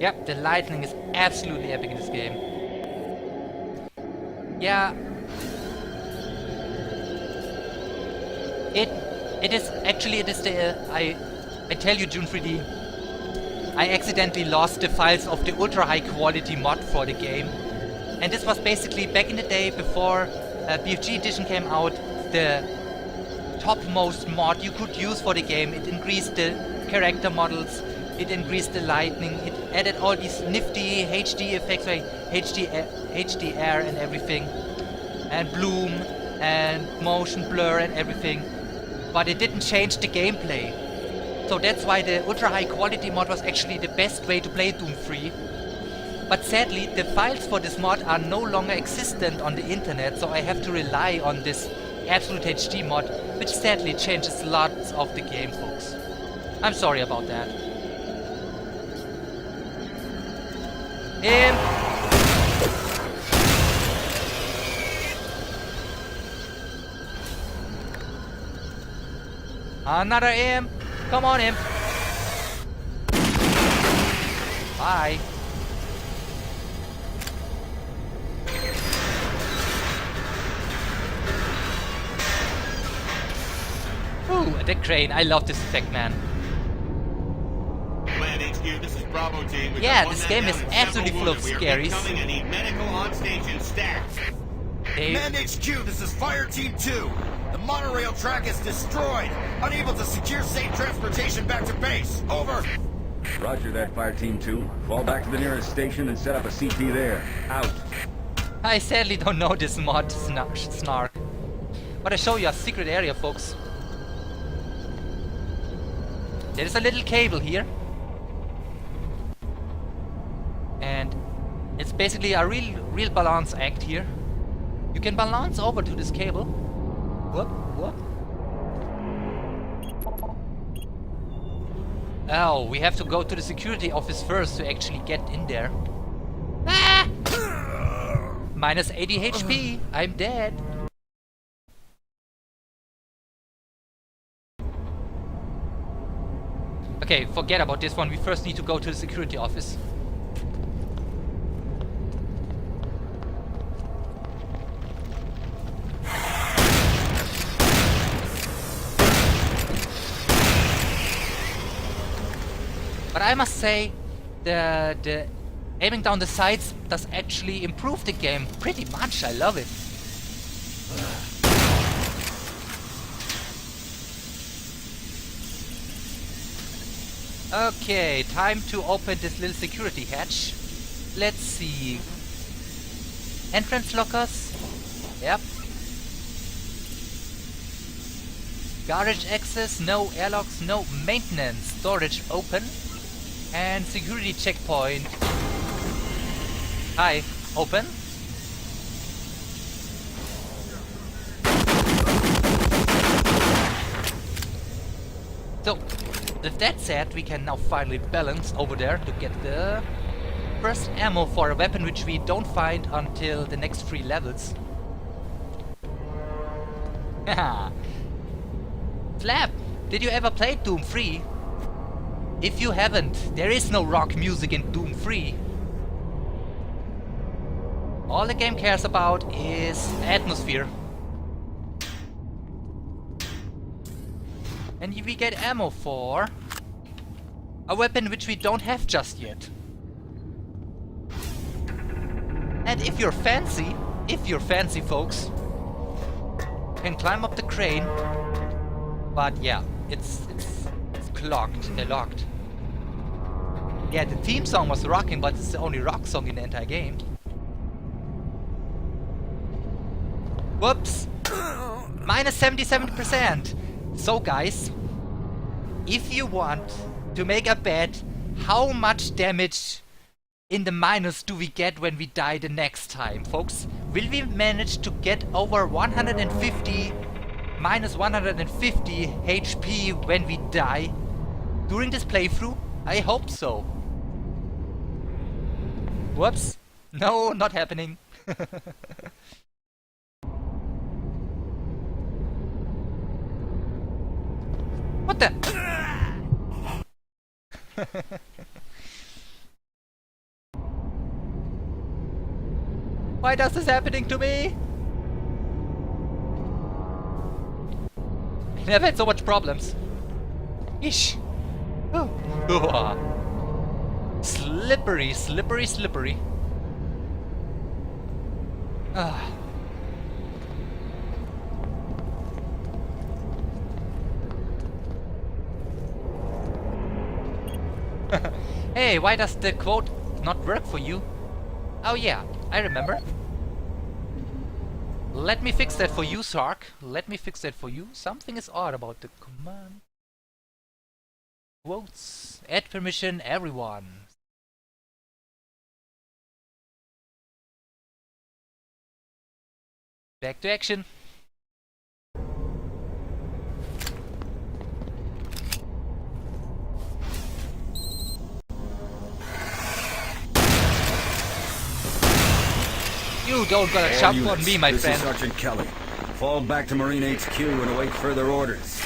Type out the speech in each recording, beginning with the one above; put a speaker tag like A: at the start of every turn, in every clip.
A: Yep, the lightning is absolutely epic in this game. Yeah. It is actually the I tell you, June 3D, I accidentally lost the files of the ultra high quality mod for the game. And this was basically back in the day before BFG edition came out, the topmost mod you could use for the game. It increased the character models, it increased the lightning, it added all these nifty HD effects like HDR and everything, and bloom and motion blur and everything, but it didn't change the gameplay. So that's why the ultra high quality mod was actually the best way to play Doom 3. But sadly, the files for this mod are no longer existent on the internet, so I have to rely on this Absolute HD mod, which sadly changes lots of the game, folks. I'm sorry about that. Another imp! Come on, imp! Bye! Ooh, the crane. I love this effect, man. Yeah, this game is absolutely full of scaries.
B: Man HQ, this is Fire Team 2. The monorail track is destroyed. Unable to secure safe transportation back to base. Over.
C: Roger that, Fire Team 2. Fall back to the nearest station and set up a CP there. Out.
A: I sadly don't know this mod, Snark. But I show you a secret area, folks. There is a little cable here. And it's basically a real balance act here. You can balance over to this cable. Whoop, whoop. Oh, we have to go to the security office first to actually get in there. Ah! Minus 80 HP. I'm dead. Okay, forget about this one. We first need to go to the security office. But I must say, the aiming down the sights does actually improve the game pretty much. I love it. Okay, time to open this little security hatch. Let's see. Entrance lockers. Yep. Garage access, no airlocks, no maintenance. Storage open. And security checkpoint. Hi, open. So, with that said, we can now finally balance over there to get the first ammo for a weapon which we don't find until the next 3 levels. Haha. Slap, did you ever play Doom 3? If you haven't, there is no rock music in Doom 3. All the game cares about is atmosphere. And we get ammo for a weapon which we don't have just yet. And if you're fancy folks, you can climb up the crane. But yeah, it's clogged, locked. Yeah, the theme song was rocking, but it's the only rock song in the entire game. Whoops! Minus 77%! So guys, if you want to make a bet, how much damage in the minus do we get when we die the next time, folks? Will we manage to get over 150, minus 150 HP when we die during this playthrough? I hope so. Whoops. No, not happening. What the? Why does this happening to me? I never had so much problems. Ish. Oh. Slippery, slippery, slippery. Ah. Hey, why does the quote not work for you? Oh yeah, I remember. Let me fix that for you, Sark. Let me fix that for you. Something is odd about the command. Quotes. Add permission, everyone. Back to action. You don't gotta
C: All
A: jump
C: units,
A: on me, my
C: this
A: friend.
C: is Sergeant Kelly. Fall back to Marine HQ and await further orders.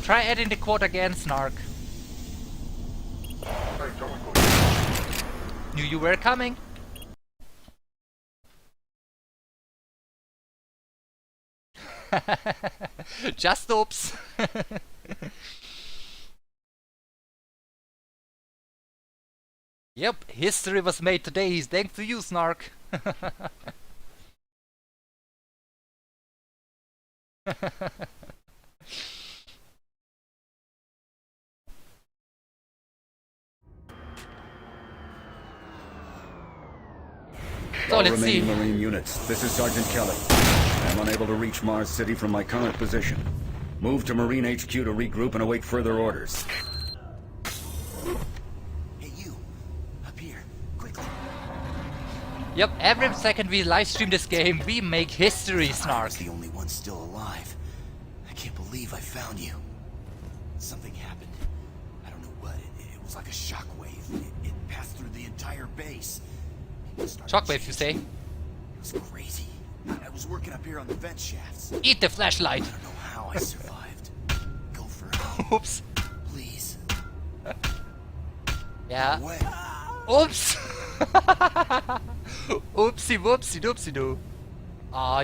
A: Try adding the quote again, Snark. Knew you were coming. Just oops. Yep, history was made today thanks to you, Snark. So
C: All
A: let's see.
C: remaining Marine units, this is Sergeant Kelly. I am unable to reach Mars City from my current position. Move to Marine HQ to regroup and await further orders.
B: Hey, you. Up here. Quickly.
A: Yep, every second we live stream this game, we make history,
B: I
A: Snark.
B: was the only one still alive. I can't believe I found you. Something happened. I don't know what. It was like a shockwave. It passed through the entire base. It started
A: Shockwave, you say?
B: changing. It was crazy. I was working up here on the vent shafts.
A: Eat the flashlight.
B: I don't know how I survived. Go for help,
A: Oops.
B: please.
A: Yeah.
B: Away.
A: Oops. Oopsie whoopsie doopsie doo.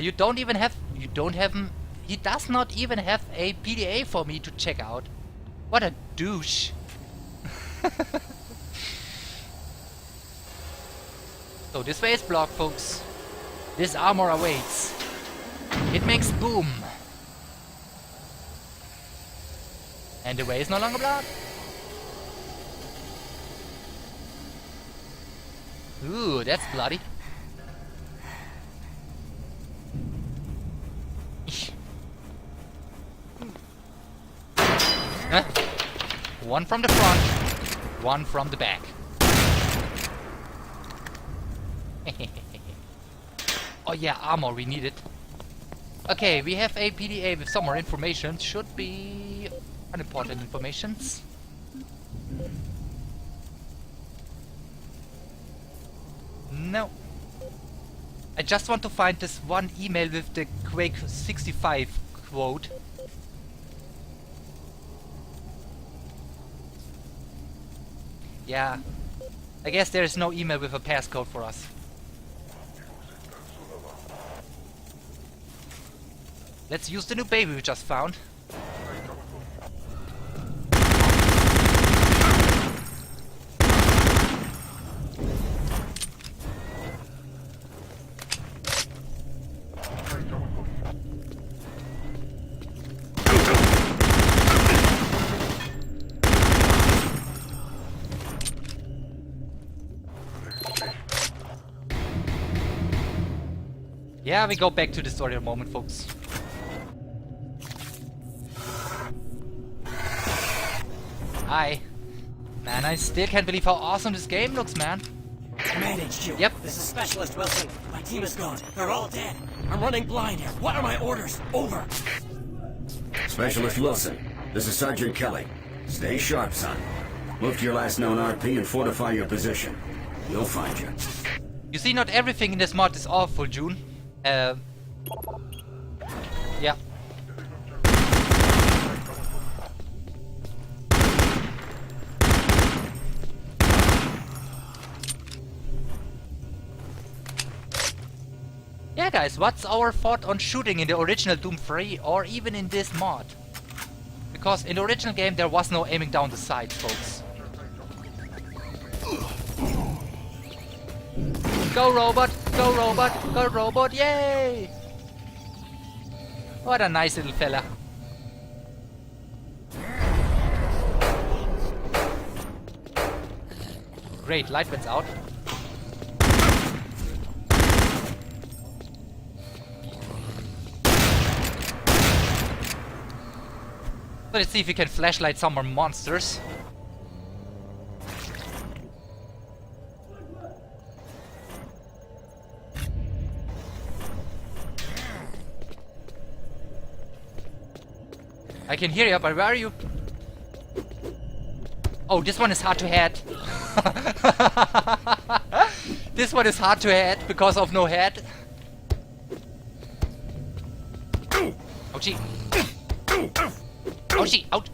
A: You don't even have. You don't have. He does not even have a PDA for me to check out. What a douche. So this way is blocked, folks. This armor awaits. It makes boom. And the way is no longer blocked. Ooh, that's bloody. Huh? One from the front, one from the back. Oh yeah, armor, we need it. Okay, we have a PDA with some more information. Should be unimportant informations. No. I just want to find this one email with the Quake 65 quote. Yeah. I guess there is no email with a passcode for us. Let's use the new baby we just found. Yeah, we go back to the story in a moment, folks. Hi. Man, I still can't believe how awesome this game looks, man.
D: Command HQ.
A: Yep.
D: This is Specialist Wilson. My team is gone. They're all dead. I'm running blind here. What are my orders? Over.
C: Specialist Wilson, this is Sergeant Kelly. Stay sharp, son. Move to your last known RP and fortify your position. We'll find you.
A: You see, not everything in this mod is awful, June. Yeah. Yeah guys, what's our thought on shooting in the original Doom 3 or even in this mod? Because in the original game there was no aiming down the sights, folks. Go robot! Go robot! Go robot! Yay! What a nice little fella. Great, light went out. Let's see if we can flashlight some more monsters. I can hear you, but where are you? Oh, this one is hard to hit. This one is hard to hit because of no head. Oh gee. Oh gee, out.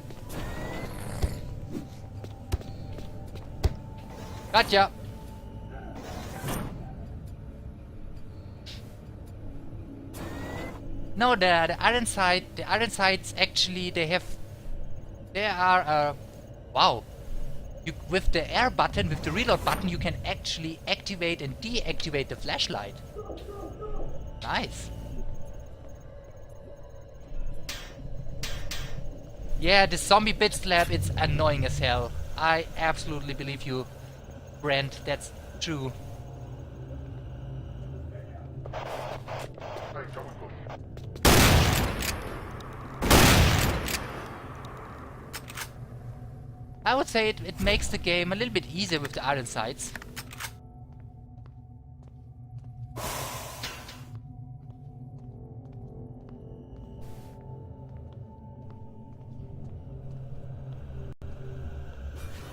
A: Gotcha. No, the iron sights actually they are wow. With the air button, with the reload button, you can actually activate and deactivate the flashlight. Nice. Yeah, the zombie bitch slap, it's annoying as hell. I absolutely believe you, Brent. That's true. I would say it makes the game a little bit easier with the iron sights.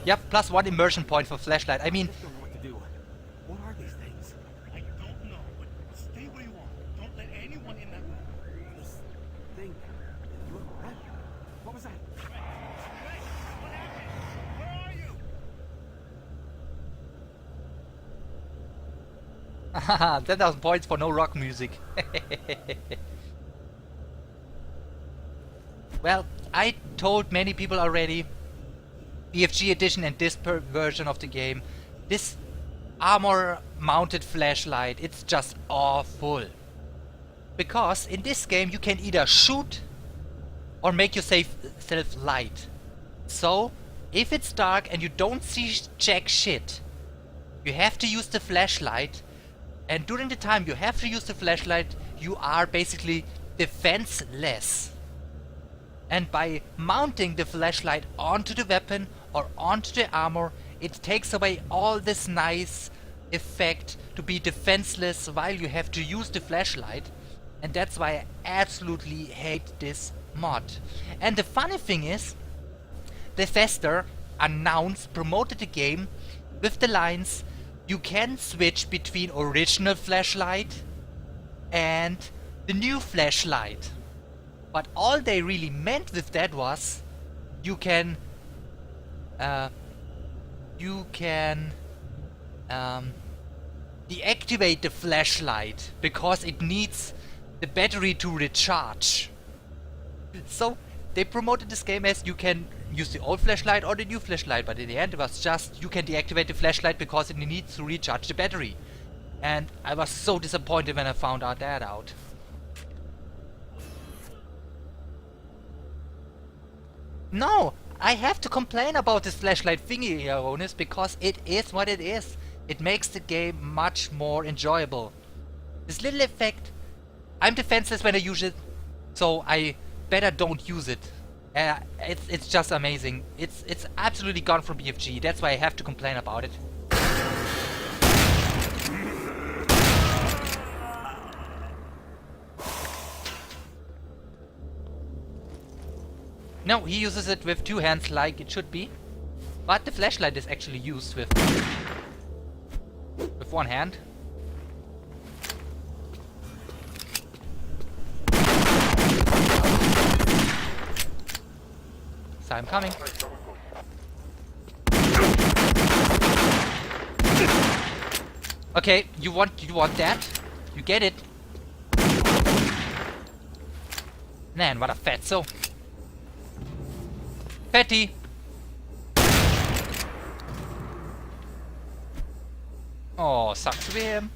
A: Yep, plus 1 immersion point for flashlight. I mean,
D: I don't know what to do. What are these things?
E: I don't know, but stay where you are. Don't let anyone in that room.
D: This thing. Look, red. What was that?
E: What happened? Where are you?
A: haha, 10,000 points for no rock music. Well, I told many people already, BFG edition and this version of the game, this armor mounted flashlight, it's just awful. Because in this game you can either shoot or make yourself light. So if it's dark and you don't see jack shit, you have to use the flashlight, and during the time you have to use the flashlight you are basically defenseless. And by mounting the flashlight onto the weapon or onto the armor, it takes away all this nice effect to be defenseless while you have to use the flashlight. And that's why I absolutely hate this mod. And the funny thing is, Bethesda promoted the game with the lines, you can switch between original flashlight and the new flashlight. But all they really meant with that was you can deactivate the flashlight because it needs the battery to recharge. So they promoted this game as you can use the old flashlight or the new flashlight, but in the end it was just you can deactivate the flashlight because it needs to recharge the battery. And I was so disappointed when I found that out. No, I have to complain about this flashlight thingy, Aronis, because it is what it is. It makes the game much more enjoyable. This little effect, I'm defenseless when I use it, so I better don't use it. It's just amazing. It's absolutely gone from BFG. That's why I have to complain about it. No, he uses it with 2 hands like it should be. But the flashlight is actually used with 1 hand. So I'm coming. Okay, you want that? You get it. Man, what a fatso. Fatty! Oh, sucks to be him.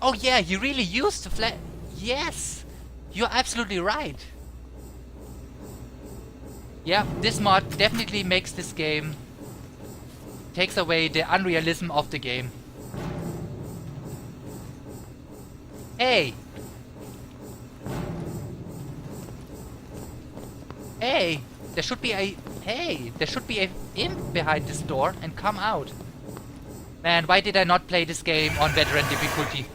A: Oh yeah, you really used the flat. Yes! You're absolutely right. Yeah, this mod definitely makes this game... takes away the unrealism of the game. Hey! Hey! There should be a... Hey! There should be a imp behind this door and come out. Man, why did I not play this game on veteran difficulty?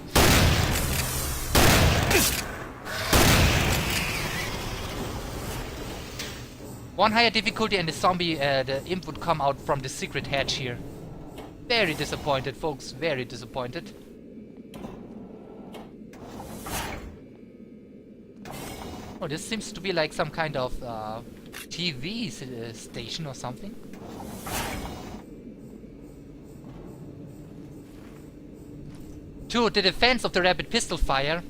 A: One higher difficulty and the zombie, the imp would come out from the secret hatch here. Very disappointed, folks. Very disappointed. Oh, this seems to be like some kind of TV station or something. To the defense of the rapid pistol fire,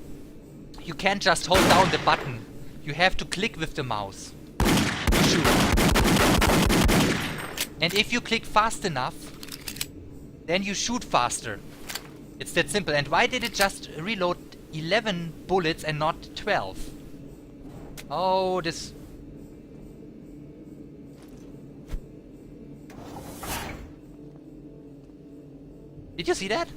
A: you can't just hold down the button. You have to click with the mouse. Shoot. And if you click fast enough, then you shoot faster. It's that simple. And why did it just reload 11 bullets and not 12? Oh, this... Did you see that?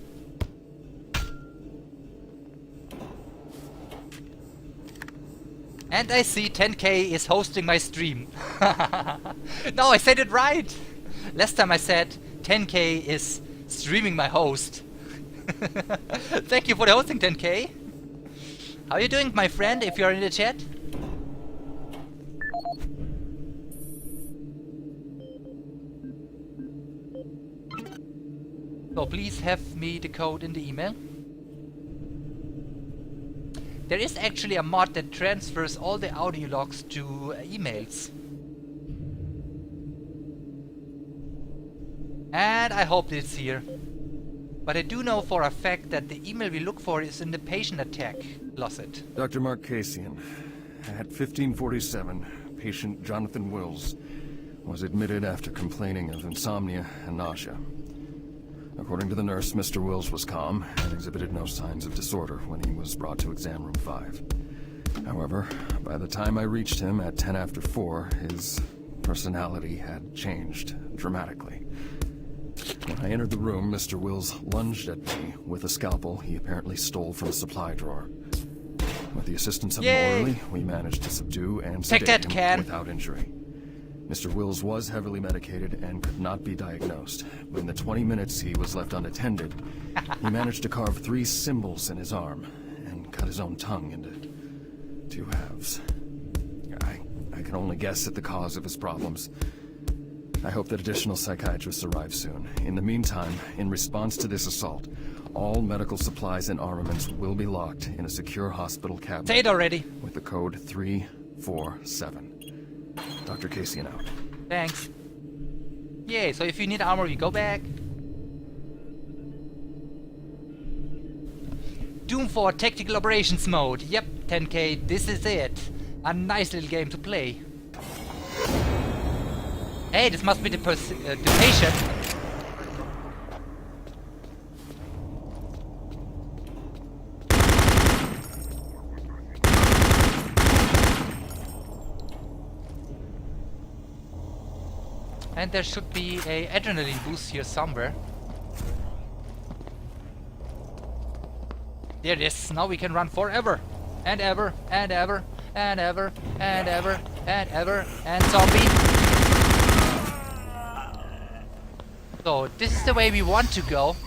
A: And I see 10K is hosting my stream. No, I said it right! Last time I said 10K is streaming my host. Thank you for the hosting, 10K. How are you doing, my friend, if you're in the chat? So please have me the code in the email. There is actually a mod that transfers all the audio logs to emails. And I hope it's here. But I do know for a fact that the email we look for is in the patient attack closet.
F: Dr. Mark Kasian, at 1547, patient Jonathan Wills was admitted after complaining of insomnia and nausea. According to the nurse, Mr. Wills was calm and exhibited no signs of disorder when he was brought to exam room 5. However, by the time I reached him at 10 after 4, his personality had changed dramatically. When I entered the room, Mr. Wills lunged at me with a scalpel he apparently stole from a supply drawer. With the assistance of an orderly, we managed to subdue and sedate him without injury. Mr. Wills was heavily medicated and could not be diagnosed. But in the 20 minutes he was left unattended, he managed to carve 3 symbols in his arm and cut his own tongue into 2 halves. I can only guess at the cause of his problems. I hope that additional psychiatrists arrive soon. In the meantime, in response to this assault, all medical supplies and armaments will be locked in a secure hospital cabinet.
A: Say it already.
F: With the code 347. Dr. Kasian out.
A: Thanks. Yay, so if you need armor, we go back. Doom 4 Tactical Operations Mode. Yep, 10K, this is it. A nice little game to play. Hey, this must be the patient. And there should be a adrenaline boost here somewhere. There it is. Now we can run forever. And ever, and ever, and ever, and ever, and ever, and zombie. So, this is the way we want to go.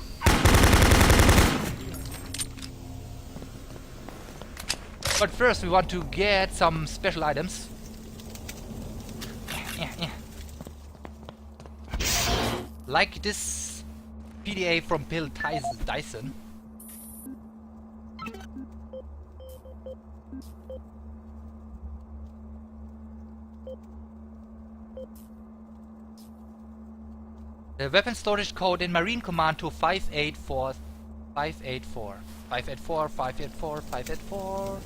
A: But first we want to get some special items. Like this PDA from Bill Dyson. The weapon storage code in Marine Command to 584 584. 584, 584, 584.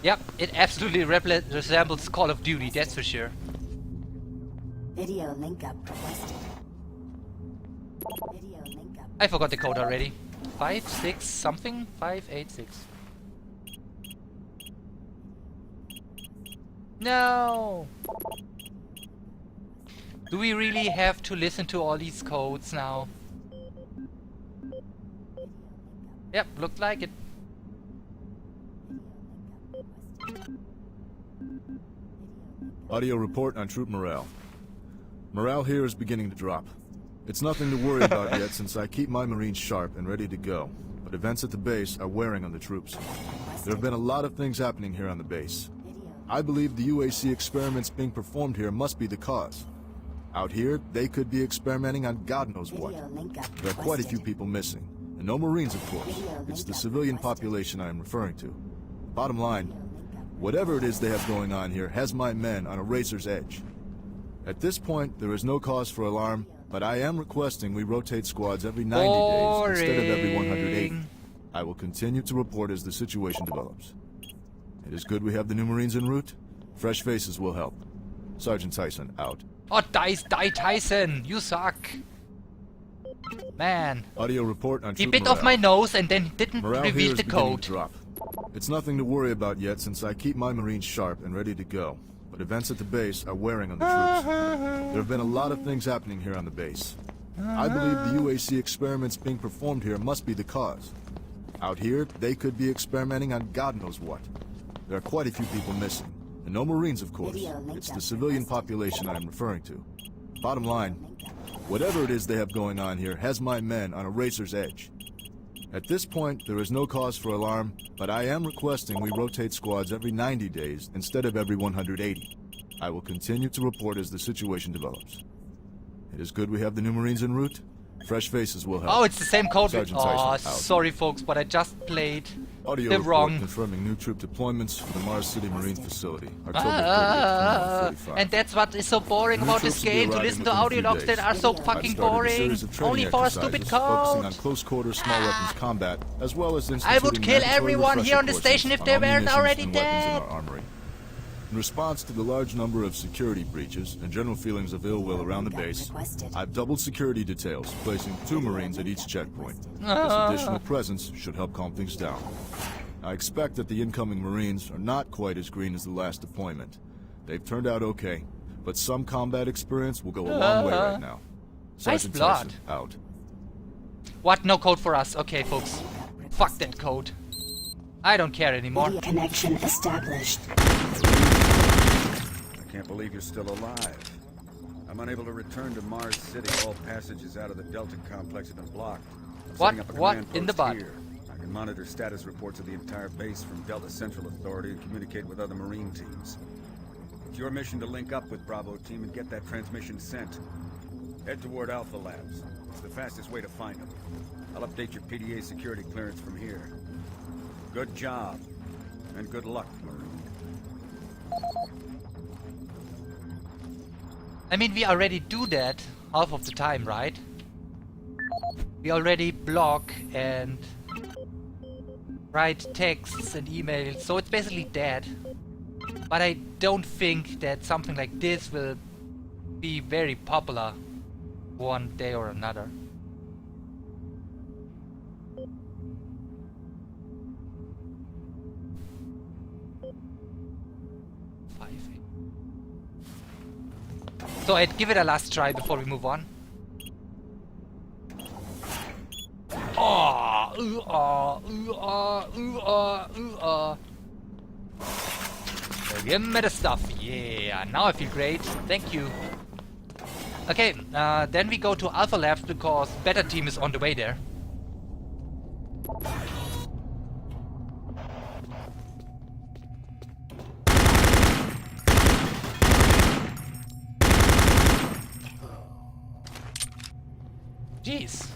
A: Yep, it absolutely resembles Call of Duty, that's for sure.
G: Video link up requested. Video link up.
A: I forgot the code already. 56 something? 586. No! Do we really have to listen to all these codes now? Yep, looked like it.
H: Audio report on troop morale. Morale here is beginning to drop. It's nothing to worry about yet since I keep my Marines sharp and ready to go, but events at the base are wearing on the troops. There have been a lot of things happening here on the base. I believe the UAC experiments being performed here must be the cause. Out here, they could be experimenting on God knows what. There are quite a few people missing, and no Marines, of course. It's the civilian population I am referring to. Bottom line, whatever it is they have going on here has my men on a razor's edge. At this point, there is no cause for alarm, but I am requesting we rotate squads every 90 days instead of every 180. I will continue to report as the situation develops. It is good we have the new Marines en route. Fresh faces will help. Sergeant Tyson, out.
A: Oh, die Tyson, you suck. Man.
H: Audio report on
A: He
H: troop
A: bit
H: morale.
A: off my nose and then didn't
H: Morale here
A: reveal
H: is
A: the
H: beginning
A: code.
H: to drop. It's nothing to worry about yet since I keep my Marines sharp and ready to go, but events at the base are wearing on the troops. There have been a lot of things happening here on the base. I believe the UAC experiments being performed here must be the cause. Out here, they could be experimenting on God knows what. There are quite a few people missing, and no Marines, of course. It's the civilian population I am referring to. Bottom line, whatever it is they have going on here has my men on a razor's edge. At this point, there is no cause for alarm, but I am requesting we rotate squads every 90 days instead of every 180. I will continue to report as the situation develops. It is good we have the new Marines en route. Fresh faces will help.
A: Oh, it's the same code.
H: Sergeant
A: Oh,
H: Tyson, out.
A: sorry folks, but I just played
H: Audio
A: the
H: report
A: wrong.
H: confirming new troop deployments for the Mars City Marine Facility, October 30th, 2045.
A: And that's what is so boring
H: New
A: about this
H: troops will be
A: game, to
H: arriving
A: listen to
H: within a
A: audio
H: few
A: logs that
H: days.
A: are so
H: I've
A: fucking
H: started a
A: boring,
H: series of training
A: only for a stupid
H: exercises focusing
A: code.
H: on close quarter small weapons combat, as well as
A: I would
H: instituting
A: kill
H: mandatory
A: everyone here on the
H: refresher
A: station if
H: courses
A: they
H: on
A: weren't
H: munitions
A: already
H: and weapons in
A: dead.
H: our armory. In response to the large number of security breaches and general feelings of ill will around the base, I've doubled security details, placing 2 Marines at each checkpoint. This additional presence should help calm things down. I expect that the incoming Marines are not quite as green as the last deployment. They've turned out okay, but some combat experience will go a long way right now. Sergeant
A: blood.
H: Tyson, out.
A: What? No code for us. Okay, folks. Fuck that code. I don't care anymore.
G: Video connection established.
I: I can't believe you're still alive. I'm unable to return to Mars City. All passages out of the Delta complex have been blocked. I'm
A: What?
I: setting up a
A: What?
I: command
A: In the
I: post
A: butt?
I: here. I can monitor status reports of the entire base from Delta Central Authority and communicate with other Marine teams. It's your mission to link up with Bravo Team and get that transmission sent. Head toward Alpha Labs. It's the fastest way to find them. I'll update your PDA security clearance from here. Good job. And good luck, Marine.
A: I mean, we already do that half of the time, right? We already block and write texts and emails, so it's basically dead. But I don't think that something like this will be very popular one day or another. So I'd give it a last try before we move on. Give me the stuff. Yeah, now I feel great. Thank you. Okay, then we go to Alpha Labs because Beta Team is on the way there. Jeez.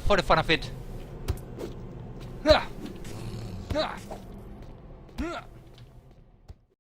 A: For the fun of it.